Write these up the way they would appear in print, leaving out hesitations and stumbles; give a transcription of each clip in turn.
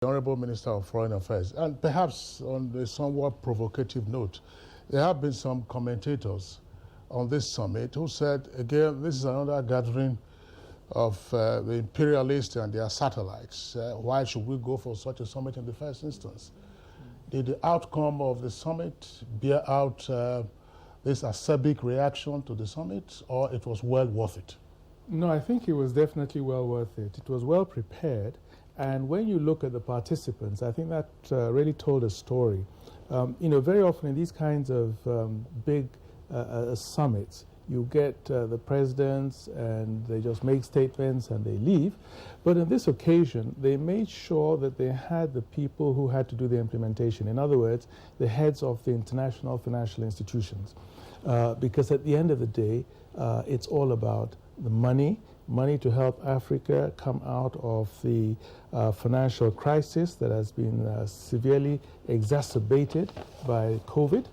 the Honourable Minister of Foreign Affairs, and perhaps on a somewhat provocative note, there have been some commentators on this summit who said, again, this is another gathering of the imperialists and their satellites. Why should we go for such a summit in the first instance? Did the outcome of the summit bear out this acerbic reaction to the summit, or it was well worth it? No, I think it was definitely well worth it. It was well prepared, and when you look at the participants, I think that really told a story. You know, very often in these kinds of big summits, you get the presidents and they just make statements and they leave. But on this occasion, they made sure that they had the people who had to do the implementation. In other words, the heads of the international financial institutions. Because at the end of the day, it's all about the money to help Africa come out of the financial crisis that has been severely exacerbated by COVID,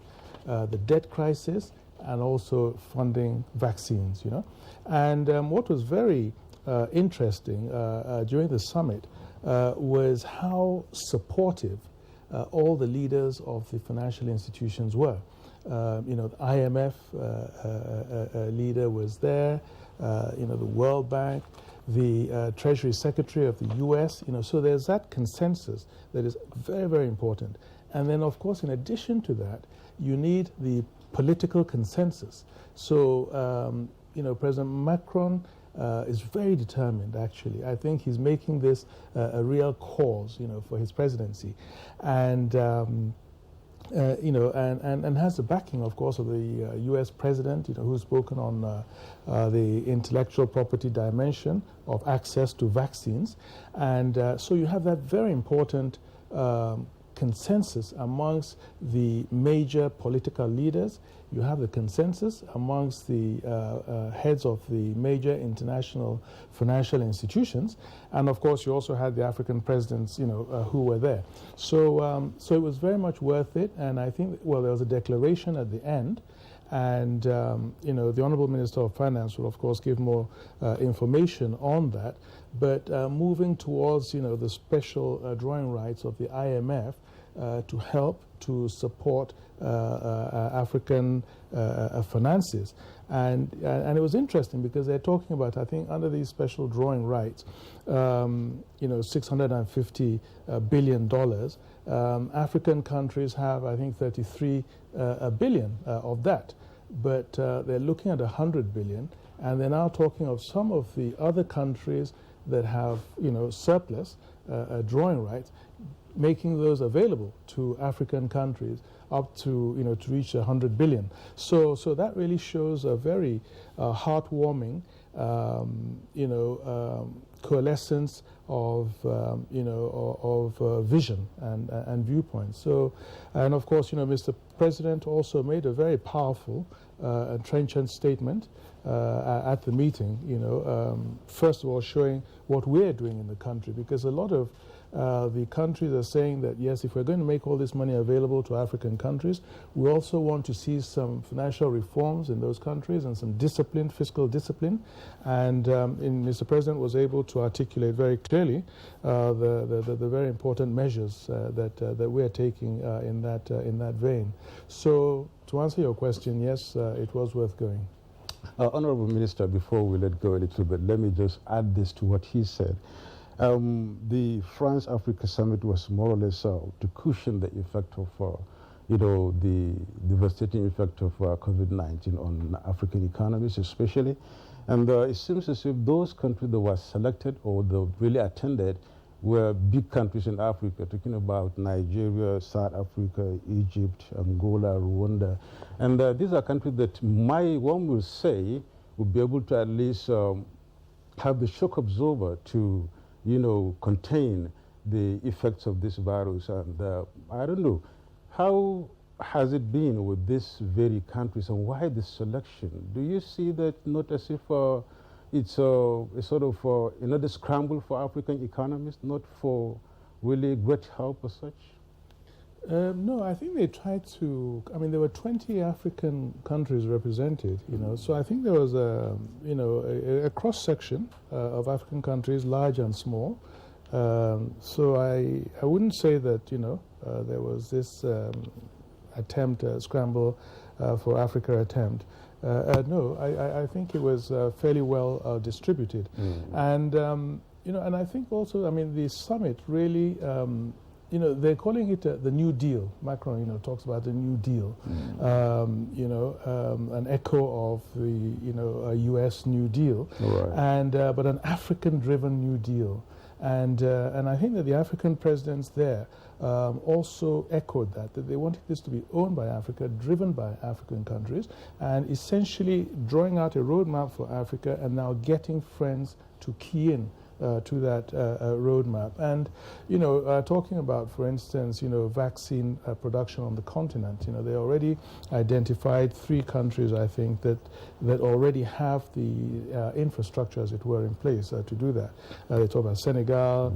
the debt crisis, and also funding vaccines, you know. And what was very interesting during the summit was how supportive all the leaders of the financial institutions were. You know, the IMF leader was there, you know, the World Bank, the Treasury Secretary of the US, you know, so there's that consensus that is very, very important. And then, of course, in addition to that, you need the political consensus. So, you know, President Macron is very determined, actually. I think he's making this a real cause, you know, for his presidency. And, you know, and has the backing, of course, of the US president, you know, who's spoken on the intellectual property dimension of access to vaccines. And so you have that very important consensus amongst the major political leaders. You have the consensus amongst the heads of the major international financial institutions, and of course you also had the African presidents, you know, who were there. So, so it was very much worth it, and I think, well, there was a declaration at the end, and you know, the Honourable Minister of Finance will of course give more information on that. But moving towards, you know, the special drawing rights of the IMF to help to support African finances. And it was interesting because they're talking about, I think, under these special drawing rights, you know, $650 billion. African countries have, I think, 33 billion of that. But they're looking at 100 billion. And they're now talking of some of the other countries that have, you know, surplus drawing rights, making those available to African countries up to, you know, to reach 100 billion. So that really shows a very heartwarming, you know, coalescence of, you know, of vision and viewpoints. So, and of course, you know, Mr. President also made a very powerful and trenchant statement at the meeting, you know, first of all showing what we're doing in the country, because a lot of the countries are saying that, yes, if we're going to make all this money available to African countries, we also want to see some financial reforms in those countries and some discipline, fiscal discipline. And Mr. President was able to articulate very clearly the very important measures that we're taking in that vein. So to answer your question, yes, it was worth going. Honourable Minister, before we let go a little bit, let me just add this to what he said. The France-Africa summit was more or less to cushion the effect of, you know, the devastating effect of COVID-19 on African economies especially. And it seems as if those countries that were selected or that really attended were big countries in Africa, talking about Nigeria, South Africa, Egypt, Angola, Rwanda. And these are countries that one will say would be able to at least have the shock absorber to, you know, contain the effects of this virus. And I don't know, how has it been with these very countries and why this selection? Do you see that not as if it's a sort of another scramble for African economies, not for really great help as such? No, I think they tried to, I mean, there were 20 African countries represented, you know, so I think there was a, you know, a cross-section of African countries, large and small, So I wouldn't say that, there was this attempt, scramble for Africa attempt. No, I think it was fairly well distributed. And, and I think also, I mean, the summit really, they're calling it the New Deal. Macron, talks about the New Deal, an echo of the, U.S. New Deal, and but an African-driven New Deal. And I think that the African presidents there also echoed that they wanted this to be owned by Africa, driven by African countries, and essentially drawing out a roadmap for Africa and now getting friends to key in to that roadmap. And, talking about, for instance, vaccine production on the continent, they already identified 3 countries, I think, that already have the infrastructure, as it were, in place to do that. They talk about Senegal,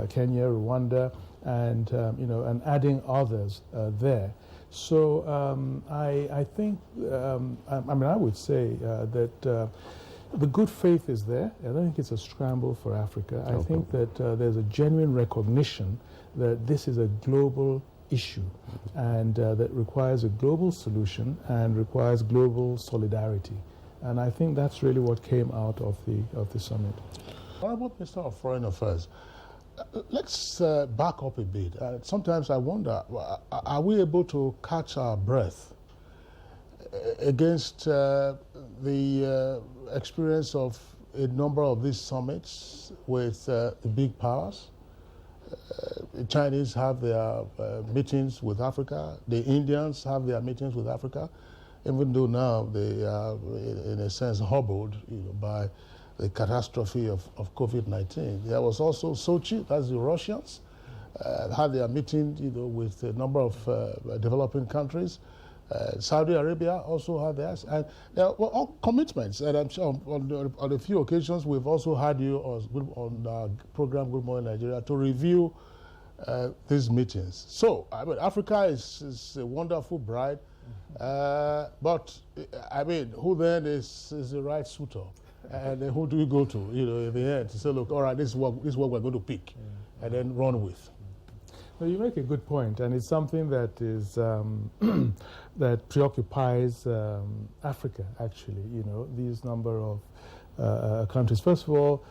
Kenya, Rwanda, and, and adding others there. So I think, I would say that the good faith is there. I don't think it's a scramble for Africa. I think that there's a genuine recognition that this is a global issue and that requires a global solution and requires global solidarity. And I think that's really what came out of the summit. Honourable Minister of Foreign Affairs, let's back up a bit. Sometimes I wonder, are we able to catch our breath against the experience of a number of these summits with the big powers? The Chinese have their meetings with Africa. The Indians have their meetings with Africa, even though now they are, in a sense, hobbled by the catastrophe of COVID-19. There was also Sochi, that's the Russians, had their meeting with a number of developing countries. Saudi Arabia also had theirs, and all commitments. And I'm sure on a few occasions we've also had you on our program Good Morning Nigeria to review these meetings. So I mean, Africa is a wonderful bride, but I mean, who then is the right suitor, and then who do we go to? In the end, to say, look, all right, this is what we're going to pick, and then run with. Well, you make a good point, and it's something that is that preoccupies Africa. Actually, these number of countries. First of all,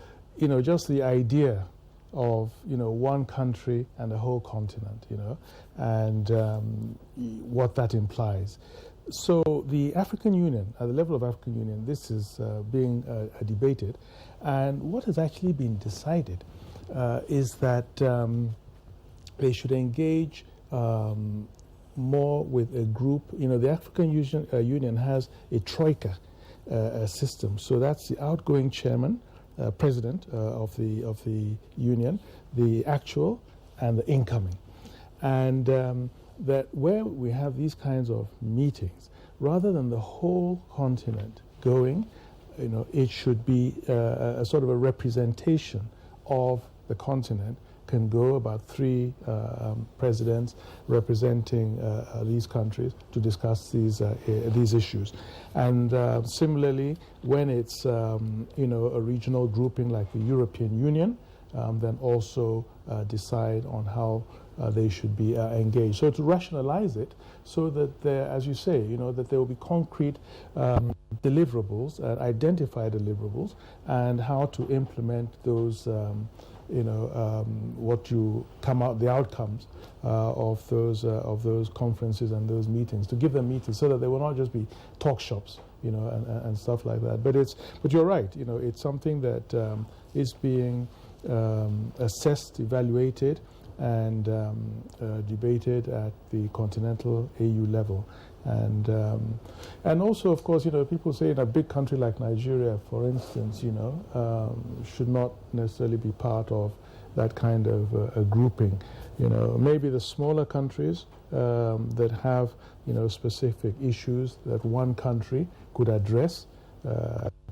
just the idea of one country and a whole continent, and what that implies. So the African Union, at the level of African Union, this is being debated, and what has actually been decided is that they should engage more with a group. The African Union has a troika system. So that's the outgoing chairman, president of the union, the actual, and the incoming. And that where we have these kinds of meetings, rather than the whole continent going, it should be a sort of a representation of the continent. Can go about 3 presidents representing these countries to discuss these issues. And similarly, when it's a regional grouping like the European Union, then also decide on how they should be engaged. So to rationalize it, so that there, as you say, that there will be concrete deliverables, identified deliverables, and how to implement those. What you come out, the outcomes of those conferences and those meetings, to give them meetings so that they will not just be talk shops, and stuff like that. But you're right, it's something that is being assessed, evaluated, and debated at the continental AU level. And also, of course, people say in a big country like Nigeria, for instance, should not necessarily be part of that kind of a grouping. Maybe the smaller countries that have, specific issues that one country could address,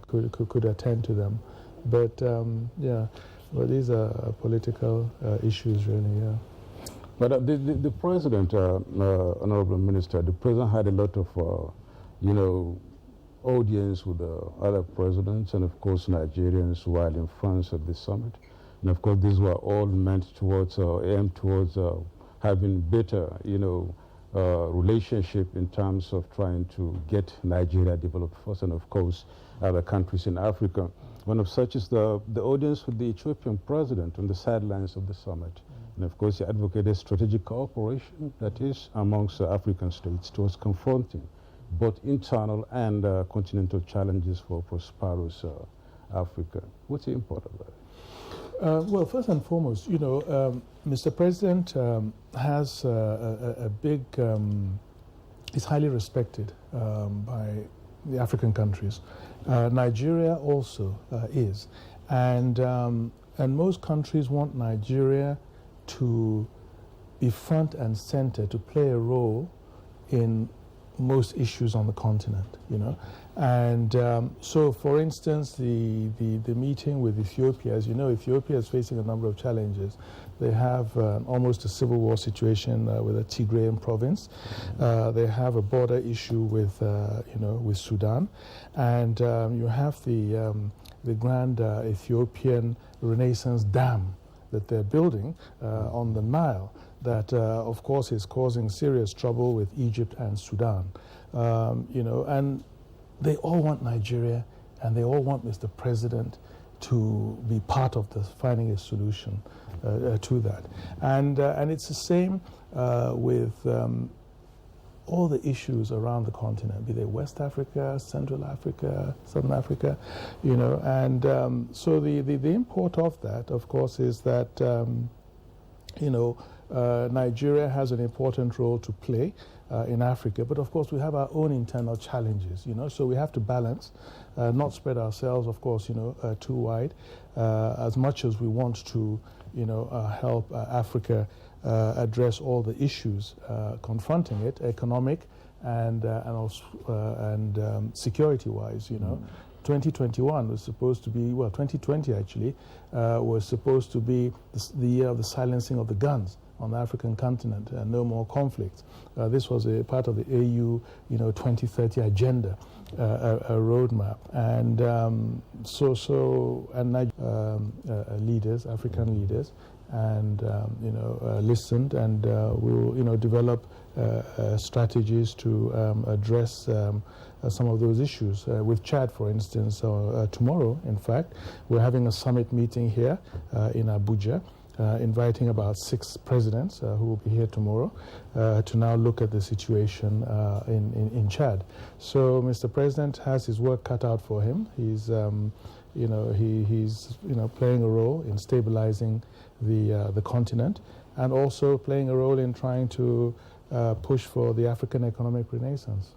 could attend to them. But well, these are political issues, really. Yeah. But the president, Honourable Minister, the president had a lot of, audience with other presidents and, of course, Nigerians while in France at the summit. And of course, these were all meant towards, aimed towards having better, relationship in terms of trying to get Nigeria developed first, and of course, other countries in Africa. One of such is the audience with the Ethiopian president on the sidelines of the summit. And of course, he advocated strategic cooperation, that is, amongst African states towards confronting both internal and continental challenges for prosperous Africa. What's the import of that? Well, first and foremost, Mr. President has a big, is highly respected by the African countries. Nigeria also is. And most countries want Nigeria to be front and center, to play a role in most issues on the continent, And so, for instance, the meeting with Ethiopia, as you know, Ethiopia is facing a number of challenges. They have almost a civil war situation with the Tigrayan province. They have a border issue with, with Sudan. And you have the grand Ethiopian Renaissance Dam that they're building on the Nile that, of course, is causing serious trouble with Egypt and Sudan. And they all want Nigeria, and they all want Mr. President to be part of finding a solution to that. And it's the same with all the issues around the continent, be they West Africa, Central Africa, Southern Africa, And so the import of that, of course, is that, Nigeria has an important role to play in Africa, but of course we have our own internal challenges, so we have to balance, not spread ourselves, of course, too wide, as much as we want to, help Africa address all the issues confronting it, economic and security-wise, 2021 was supposed to be, 2020 actually, was supposed to be the year of the silencing of the guns on the African continent and no more conflict. This was a part of the AU, 2030 agenda, a roadmap. And leaders, African leaders, and listened and will develop strategies to address some of those issues. With Chad, for instance, tomorrow, in fact, we're having a summit meeting here in Abuja, inviting about 6 presidents who will be here tomorrow to now look at the situation in Chad. So Mr. President has his work cut out for him. He's he's playing a role in stabilizing the continent, and also playing a role in trying to push for the African economic renaissance.